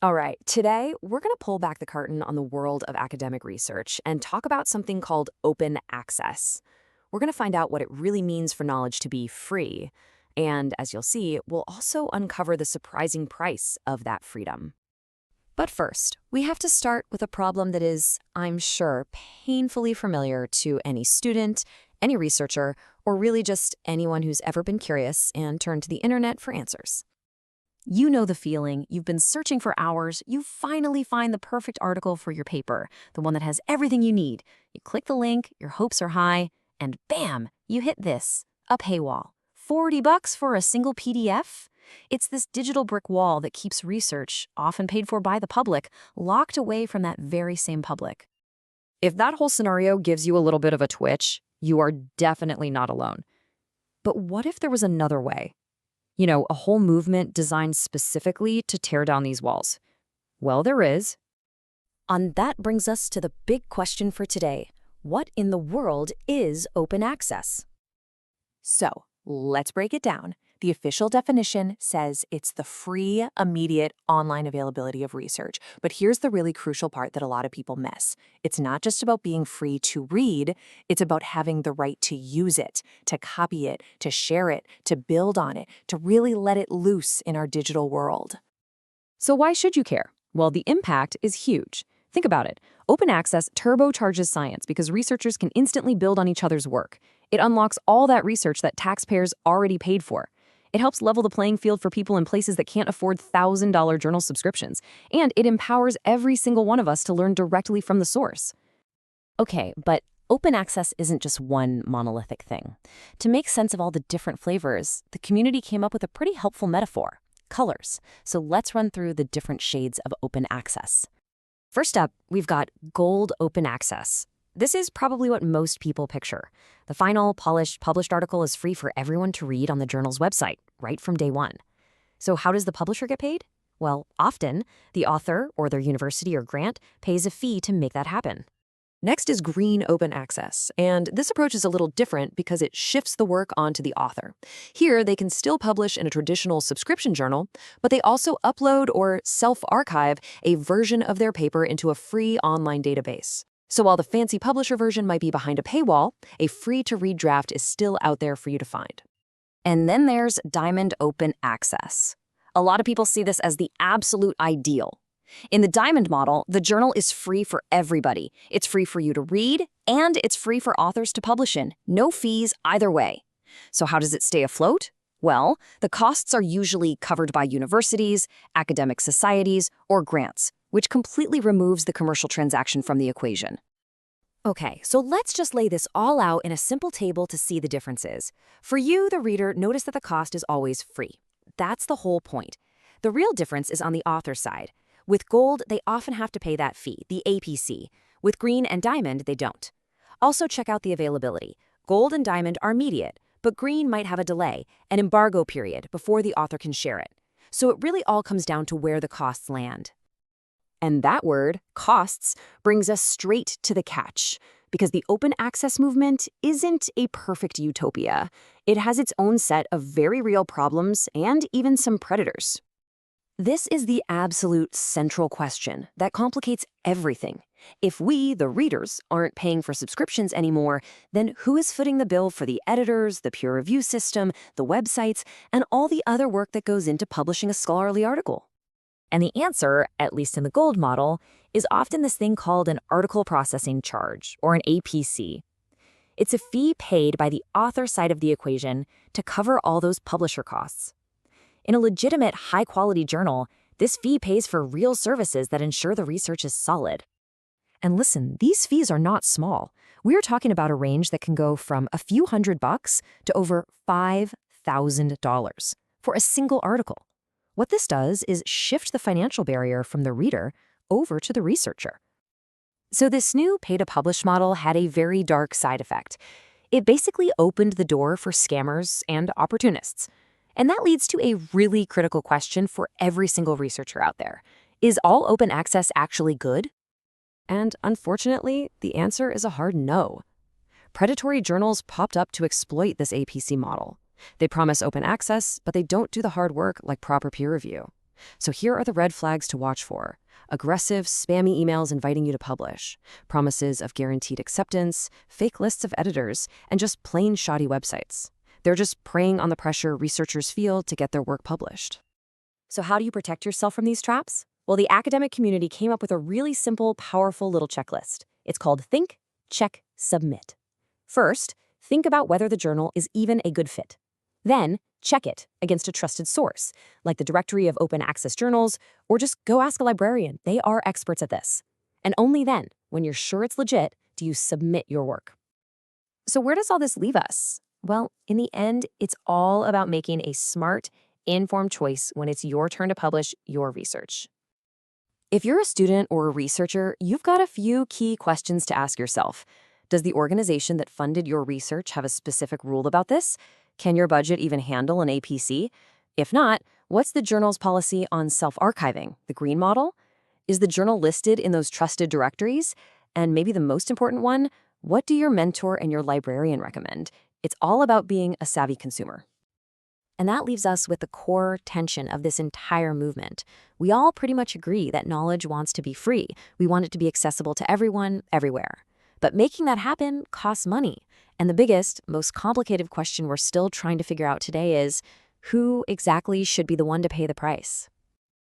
All right, today we're going to pull back the curtain on the world of academic research and talk about something called open access. We're going to find out what it really means for knowledge to be free. And as you'll see, we'll also uncover the surprising price of that freedom. But first, we have to start with a problem that is, I'm sure, painfully familiar to any student, any researcher, or really just anyone who's ever been curious and turned to the internet for answers. You know the feeling. You've been searching for hours. You finally find the perfect article for your paper, the one that has everything you need. You click the link, your hopes are high, and bam, you hit this, a paywall. $40 for a single PDF? It's this digital brick wall that keeps research, often paid for by the public, locked away from that very same public. If that whole scenario gives you a little bit of a twitch, you are definitely not alone. But what if there was another way? A whole movement designed specifically to tear down these walls. Well, there is. And that brings us to the big question for today. What in the world is open access? So, let's break it down. The official definition says it's the free, immediate online availability of research. But here's the really crucial part that a lot of people miss. It's not just about being free to read, it's about having the right to use it, to copy it, to share it, to build on it, to really let it loose in our digital world. So why should you care? Well, the impact is huge. Think about it. Open access turbocharges science because researchers can instantly build on each other's work. It unlocks all that research that taxpayers already paid for. It helps level the playing field for people in places that can't afford $1,000 journal subscriptions. And it empowers every single one of us to learn directly from the source. Okay, but open access isn't just one monolithic thing. To make sense of all the different flavors, the community came up with a pretty helpful metaphor: colors. So let's run through the different shades of open access. First up, we've got gold open access. This is probably what most people picture. The final, polished, published article is free for everyone to read on the journal's website, right from day one. So how does the publisher get paid? Well, often, the author or their university or grant pays a fee to make that happen. Next is green open access, and this approach is a little different because it shifts the work onto the author. Here, they can still publish in a traditional subscription journal, but they also upload or self-archive a version of their paper into a free online database. So while the fancy publisher version might be behind a paywall, a free-to-read draft is still out there for you to find. And then there's diamond open access. A lot of people see this as the absolute ideal. In the diamond model, the journal is free for everybody. It's free for you to read, and it's free for authors to publish in. No fees either way. So how does it stay afloat? Well, the costs are usually covered by universities, academic societies, or grants, which completely removes the commercial transaction from the equation. Okay, so let's just lay this all out in a simple table to see the differences. For you, the reader, notice that the cost is always free. That's the whole point. The real difference is on the author's side. With gold, they often have to pay that fee, the APC. With green and diamond, they don't. Also check out the availability. Gold and diamond are immediate, but green might have a delay, an embargo period, before the author can share it. So it really all comes down to where the costs land. And that word, costs, brings us straight to the catch, because the open access movement isn't a perfect utopia. It has its own set of very real problems and even some predators. This is the absolute central question that complicates everything. If we, the readers, aren't paying for subscriptions anymore, then who is footing the bill for the editors, the peer review system, the websites, and all the other work that goes into publishing a scholarly article? And the answer, at least in the gold model, is often this thing called an article processing charge, or an APC. It's a fee paid by the author side of the equation to cover all those publisher costs. In a legitimate, high-quality journal, this fee pays for real services that ensure the research is solid. And listen, these fees are not small. We're talking about a range that can go from a few $100 to over $5,000 for a single article. What this does is shift the financial barrier from the reader over to the researcher. So this new pay-to-publish model had a very dark side effect. It basically opened the door for scammers and opportunists. And that leads to a really critical question for every single researcher out there. Is all open access actually good? And unfortunately, the answer is a hard no. Predatory journals popped up to exploit this APC model. They promise open access, but they don't do the hard work like proper peer review. So here are the red flags to watch for. Aggressive, spammy emails inviting you to publish, promises of guaranteed acceptance, fake lists of editors, and just plain shoddy websites. They're just preying on the pressure researchers feel to get their work published. So how do you protect yourself from these traps? Well, the academic community came up with a really simple, powerful little checklist. It's called Think, Check, Submit. First, think about whether the journal is even a good fit. Then, check it against a trusted source, like the directory of open access journals, or just go ask a librarian. They are experts at this. And only then, when you're sure it's legit, do you submit your work. So where does all this leave us? Well, in the end, it's all about making a smart, informed choice when it's your turn to publish your research. If you're a student or a researcher, you've got a few key questions to ask yourself. Does the organization that funded your research have a specific rule about this? Can your budget even handle an APC? If not, what's the journal's policy on self-archiving, the green model? Is the journal listed in those trusted directories? And maybe the most important one, what do your mentor and your librarian recommend? It's all about being a savvy consumer. And that leaves us with the core tension of this entire movement. We all pretty much agree that knowledge wants to be free. We want it to be accessible to everyone, everywhere. But making that happen costs money. And the biggest, most complicated question we're still trying to figure out today is, who exactly should be the one to pay the price?